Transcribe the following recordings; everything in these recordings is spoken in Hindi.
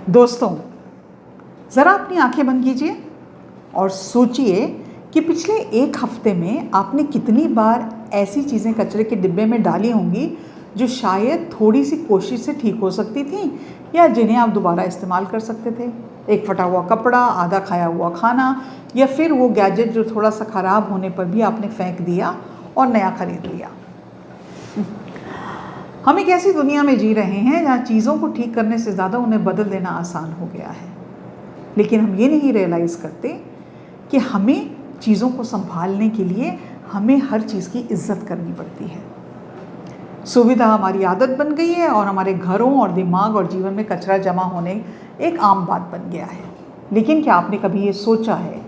दोस्तों, ज़रा अपनी आंखें बंद कीजिए और सोचिए कि पिछले एक हफ्ते में आपने कितनी बार ऐसी चीज़ें कचरे के डिब्बे में डाली होंगी जो शायद थोड़ी सी कोशिश से ठीक हो सकती थी या जिन्हें आप दोबारा इस्तेमाल कर सकते थे। एक फटा हुआ कपड़ा, आधा खाया हुआ खाना या फिर वो गैजेट जो थोड़ा सा ख़राब होने पर भी आपने फेंक दिया और नया खरीद लिया। हम एक ऐसी दुनिया में जी रहे हैं जहाँ चीज़ों को ठीक करने से ज़्यादा उन्हें बदल देना आसान हो गया है, लेकिन हम ये नहीं रियलाइज़ करते कि हमें चीज़ों को संभालने के लिए हमें हर चीज़ की इज्जत करनी पड़ती है। सुविधा हमारी आदत बन गई है और हमारे घरों और दिमाग और जीवन में कचरा जमा होने एक आम बात बन गया है। लेकिन क्या आपने कभी ये सोचा है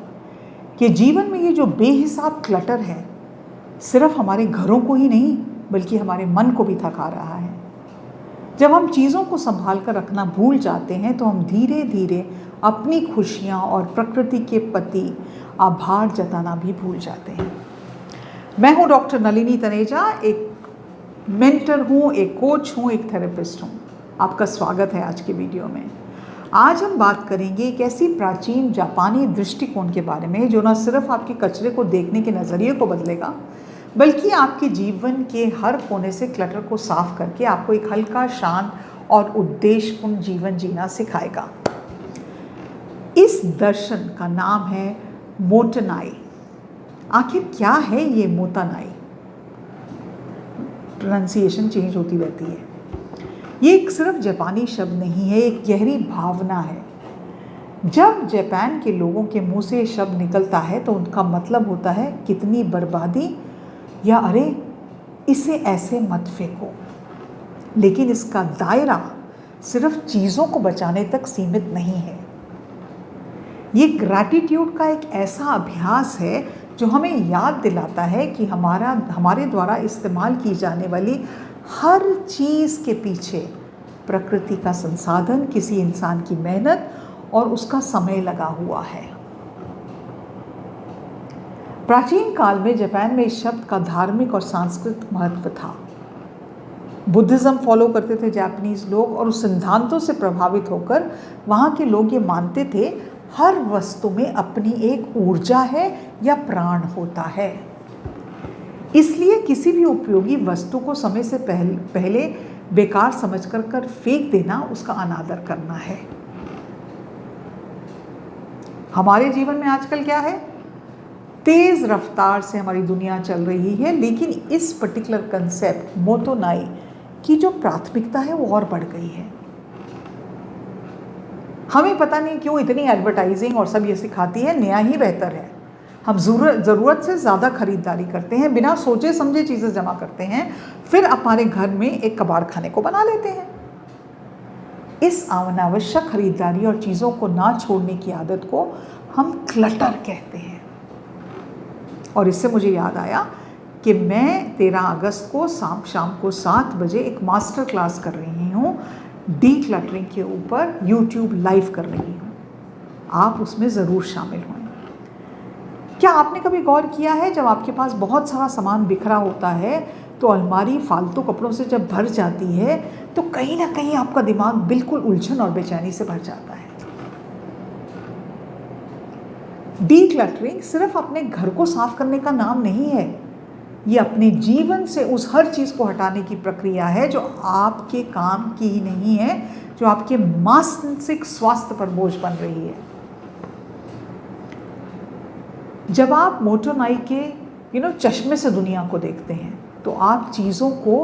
कि जीवन में ये जो बेहिसाब क्लटर है सिर्फ हमारे घरों को ही नहीं बल्कि हमारे मन को भी थका रहा है। जब हम चीज़ों को संभाल कर रखना भूल जाते हैं तो हम धीरे धीरे अपनी खुशियाँ और प्रकृति के प्रति आभार जताना भी भूल जाते हैं। मैं हूँ डॉक्टर नलिनी तनेजा, एक मेंटर हूँ, एक कोच हूँ, एक थेरेपिस्ट हूँ। आपका स्वागत है आज के वीडियो में। आज हम बात करेंगे एक ऐसी प्राचीन जापानी दृष्टिकोण के बारे में जो न सिर्फ आपके कचरे को देखने के नज़रिए को बदलेगा बल्कि आपके जीवन के हर कोने से क्लटर को साफ करके आपको एक हल्का, शांत और उद्देश्यपूर्ण जीवन जीना सिखाएगा। इस दर्शन का नाम है मोटनाई। आखिर क्या है ये मोटनाई? प्रोनाउंसिएशन चेंज होती रहती है। ये एक सिर्फ जापानी शब्द नहीं है, एक गहरी भावना है। जब जापान के लोगों के मुंह से ये शब्द निकलता है तो उनका मतलब होता है कितनी बर्बादी या अरे इसे ऐसे मत फेंको। लेकिन इसका दायरा सिर्फ चीज़ों को बचाने तक सीमित नहीं है। ये ग्रैटिट्यूड का एक ऐसा अभ्यास है जो हमें याद दिलाता है कि हमारे द्वारा इस्तेमाल की जाने वाली हर चीज़ के पीछे प्रकृति का संसाधन, किसी इंसान की मेहनत और उसका समय लगा हुआ है। प्राचीन काल में जापान में इस शब्द का धार्मिक और सांस्कृतिक महत्व था। बुद्धिज़्म फॉलो करते थे जापानीज़ लोग और उस सिद्धांतों से प्रभावित होकर वहाँ के लोग ये मानते थे हर वस्तु में अपनी एक ऊर्जा है या प्राण होता है। इसलिए किसी भी उपयोगी वस्तु को समय से पहले बेकार समझकर फेंक देना उसका अनादर करना है। हमारे जीवन में आजकल क्या है? तेज़ रफ्तार से हमारी दुनिया चल रही है, लेकिन इस पर्टिकुलर कंसेप्ट मोटोनाई की जो प्राथमिकता है वो और बढ़ गई है। हमें पता नहीं क्यों इतनी एडवर्टाइजिंग और सब ये सिखाती है नया ही बेहतर है। हम ज़रूरत से ज़्यादा खरीदारी करते हैं, बिना सोचे समझे चीज़ें जमा करते हैं, फिर हमारे घर में एक कबाड़ खाने को बना लेते हैं। इस अनावश्यक खरीदारी और चीज़ों को ना छोड़ने की आदत को हम क्लटर कहते हैं। और इससे मुझे याद आया कि मैं 13 अगस्त को शाम को 7 बजे एक मास्टर क्लास कर रही हूँ, डी क्लटरिंग के ऊपर YouTube लाइव कर रही हूँ। आप उसमें ज़रूर शामिल हों। क्या आपने कभी गौर किया है जब आपके पास बहुत सारा सामान बिखरा होता है तो अलमारी फालतू कपड़ों से जब भर जाती है तो कहीं ना कहीं आपका दिमाग बिल्कुल उलझन और बेचैनी से भर जाता है। डी क्लटरिंग सिर्फ अपने घर को साफ करने का नाम नहीं है, ये अपने जीवन से उस हर चीज़ को हटाने की प्रक्रिया है जो आपके काम की ही नहीं है, जो आपके मानसिक स्वास्थ्य पर बोझ बन रही है। जब आप मोटोनाई के चश्मे से दुनिया को देखते हैं तो आप चीज़ों को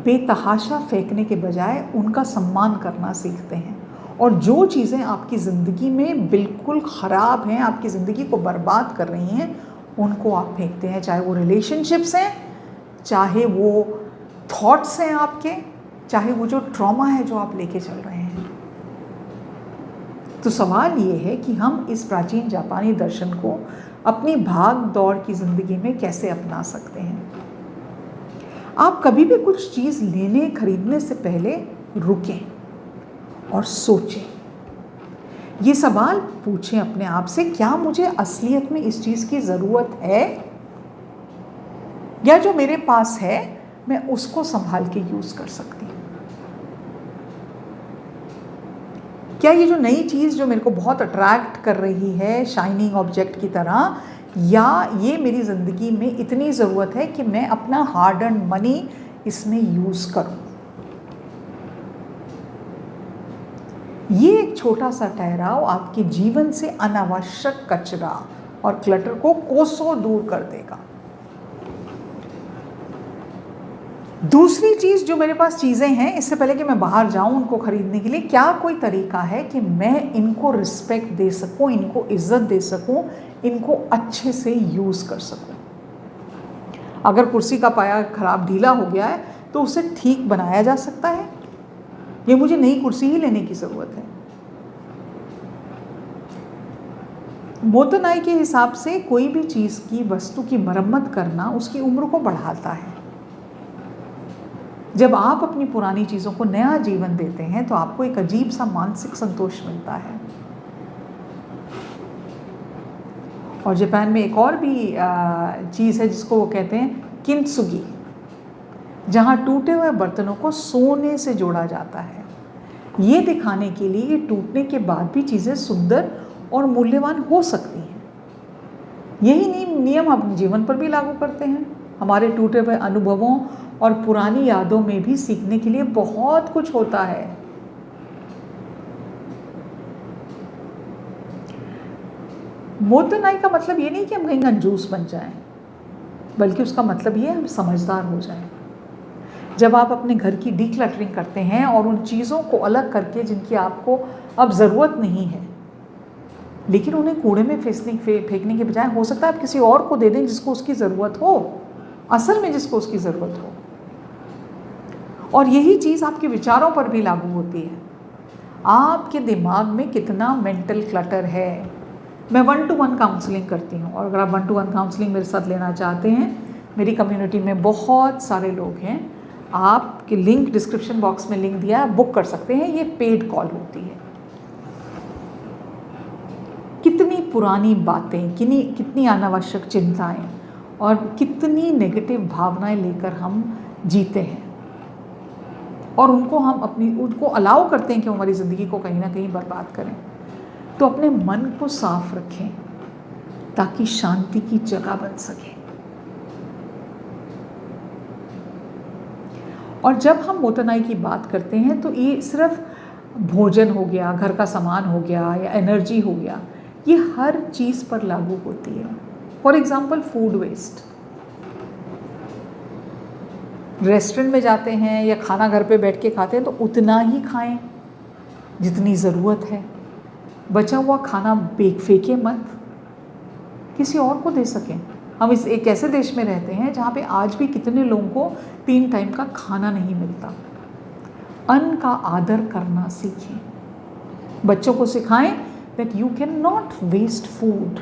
बेतहाशा फेंकने के बजाय उनका सम्मान करना सीखते हैं। और जो चीज़ें आपकी ज़िंदगी में बिल्कुल ख़राब हैं, आपकी ज़िंदगी को बर्बाद कर रही हैं, उनको आप फेंकते हैं। चाहे वो रिलेशनशिप्स हैं, चाहे वो थॉट्स हैं आपके, चाहे वो जो ट्रॉमा है जो आप लेके चल रहे हैं। तो सवाल ये है कि हम इस प्राचीन जापानी दर्शन को अपनी भाग दौड़ की ज़िंदगी में कैसे अपना सकते हैं। आप कभी भी कुछ चीज़ लेने खरीदने से पहले रुकें और सोचें। ये सवाल पूछें अपने आप से, क्या मुझे असलियत में इस चीज़ की ज़रूरत है या जो मेरे पास है मैं उसको संभाल के यूज़ कर सकती हूँ। क्या ये जो नई चीज़ जो मेरे को बहुत अट्रैक्ट कर रही है शाइनिंग ऑब्जेक्ट की तरह, या ये मेरी ज़िंदगी में इतनी ज़रूरत है कि मैं अपना हार्ड अर्न मनी इसमें यूज़ करूँ। ये एक छोटा सा ठहराव आपके जीवन से अनावश्यक कचरा और क्लटर को कोसों दूर कर देगा। दूसरी चीज़, जो मेरे पास चीज़ें हैं, इससे पहले कि मैं बाहर जाऊं उनको खरीदने के लिए, क्या कोई तरीका है कि मैं इनको रिस्पेक्ट दे सकूं, इनको इज्जत दे सकूं, इनको अच्छे से यूज़ कर सकूं। अगर कुर्सी का पाया खराब ढीला हो गया है तो उसे ठीक बनाया जा सकता है, ये मुझे नई कुर्सी ही लेने की ज़रूरत है। मोतनाई के हिसाब से कोई भी चीज़ की, वस्तु की मरम्मत करना उसकी उम्र को बढ़ाता है। जब आप अपनी पुरानी चीज़ों को नया जीवन देते हैं तो आपको एक अजीब सा मानसिक संतोष मिलता है। और जापान में एक और भी चीज़ है जिसको वो कहते हैं किंत्सुगी, जहाँ टूटे हुए बर्तनों को सोने से जोड़ा जाता है, ये दिखाने के लिए कि टूटने के बाद भी चीज़ें सुंदर और मूल्यवान हो सकती हैं। यही नियम अपने जीवन पर भी लागू करते हैं। हमारे टूटे हुए अनुभवों और पुरानी यादों में भी सीखने के लिए बहुत कुछ होता है। मोतनाई का मतलब ये नहीं कि हम कहीं कंजूस बन जाएं, बल्कि उसका मतलब ये है हम समझदार हो जाएं। जब आप अपने घर की डीक्लटरिंग करते हैं और उन चीज़ों को अलग करके जिनकी आपको अब ज़रूरत नहीं है, लेकिन उन्हें कूड़े में फेंकने के बजाय हो सकता है आप किसी और को दे दें जिसको उसकी ज़रूरत हो, असल में जिसको उसकी ज़रूरत हो। और यही चीज़ आपके विचारों पर भी लागू होती है। आपके दिमाग में कितना मेंटल क्लटर है। मैं 1-to-1 काउंसलिंग करती हूँ, और अगर आप 1-to-1 काउंसलिंग मेरे साथ लेना चाहते हैं, मेरी कम्युनिटी में बहुत सारे लोग हैं, आपके लिंक डिस्क्रिप्शन बॉक्स में लिंक दिया है, बुक कर सकते हैं। ये पेड कॉल होती है। कितनी पुरानी बातें, कितनी अनावश्यक चिंताएं और कितनी नेगेटिव भावनाएं लेकर हम जीते हैं, और उनको अलाउ करते हैं कि हमारी ज़िंदगी को कहीं ना कहीं बर्बाद करें। तो अपने मन को साफ रखें ताकि शांति की जगह बन सके। और जब हम मोतनाई की बात करते हैं तो ये सिर्फ भोजन हो गया, घर का सामान हो गया, या एनर्जी हो गया, ये हर चीज़ पर लागू होती है। For example food waste. Restaurant में जाते हैं या खाना घर पे बैठ के खाते हैं तो उतना ही खाएं जितनी ज़रूरत है। बचा हुआ खाना फेंके मत, किसी और को दे सकें। हम एक ऐसे देश में रहते हैं जहाँ पे आज भी कितने लोगों को 3 टाइम का खाना नहीं मिलता। अन्न का आदर करना सीखें। बच्चों को सिखाएं that you cannot waste food.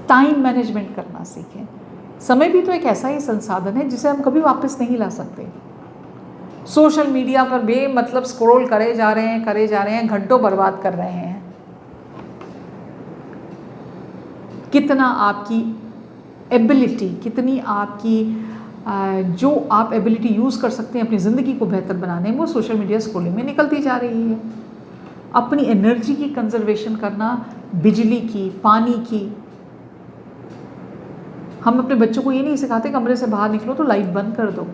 Time management करना सीखें। समय भी तो एक ऐसा ही संसाधन है जिसे हम कभी वापस नहीं ला सकते। सोशल मीडिया पर बेमतलब स्क्रॉल करे जा रहे हैं, घंटों बर्बाद कर रहे हैं। कितना आपकी एबिलिटी, कितनी आपकी जो आप एबिलिटी यूज़ कर सकते हैं अपनी ज़िंदगी को बेहतर बनाने में, वो सोशल मीडिया स्क्रॉलिंग में निकलती जा रही है। अपनी एनर्जी की कंजर्वेशन करना, बिजली की, पानी की। हम अपने बच्चों को ये नहीं सिखाते कमरे से बाहर निकलो तो लाइट बंद कर दो।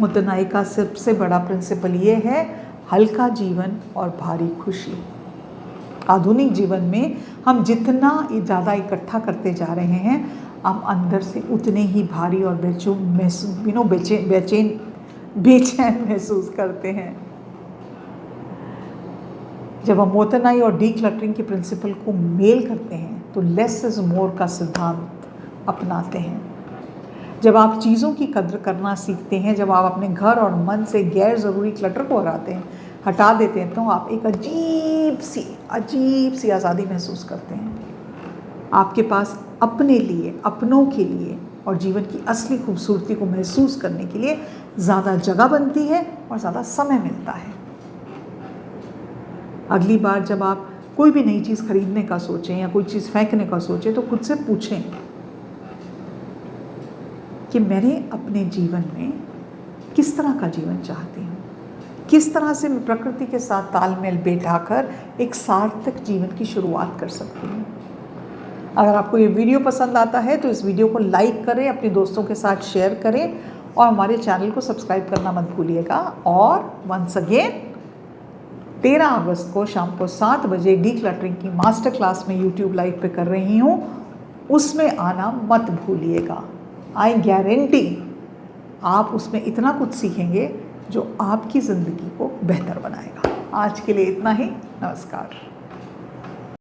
मोतनाई का सबसे बड़ा प्रिंसिपल ये है, हल्का जीवन और भारी खुशी। आधुनिक जीवन में हम जितना ज़्यादा इकट्ठा करते जा रहे हैं, हम अंदर से उतने ही भारी और बेचैन महसूस करते हैं। जब हम मोतनाई और डीक्लटरिंग के प्रिंसिपल को मेल करते हैं तो लेस इज़ मोर का सिद्धांत अपनाते हैं। जब आप चीज़ों की कद्र करना सीखते हैं, जब आप अपने घर और मन से गैर ज़रूरी क्लटर को हटा देते हैं, तो आप एक अजीब सी आज़ादी महसूस करते हैं। आपके पास अपने लिए, अपनों के लिए और जीवन की असली खूबसूरती को महसूस करने के लिए ज़्यादा जगह बनती है और ज़्यादा समय मिलता है। अगली बार जब आप कोई भी नई चीज़ खरीदने का सोचें या कोई चीज़ फेंकने का सोचें तो खुद से पूछें, कि मैंने अपने जीवन में किस तरह का जीवन चाहती हूँ, किस तरह से मैं प्रकृति के साथ तालमेल बैठाकर एक सार्थक जीवन की शुरुआत कर सकती हूँ। अगर आपको ये वीडियो पसंद आता है तो इस वीडियो को लाइक करें, अपने दोस्तों के साथ शेयर करें और हमारे चैनल को सब्सक्राइब करना मत भूलिएगा। और वंस अगेन 13 अगस्त को शाम को 7 बजे डीक्लटरिंग की मास्टर क्लास में यूट्यूब लाइव पे कर रही हूँ, उसमें आना मत भूलिएगा। आई गारंटी आप उसमें इतना कुछ सीखेंगे जो आपकी ज़िंदगी को बेहतर बनाएगा। आज के लिए इतना ही। नमस्कार।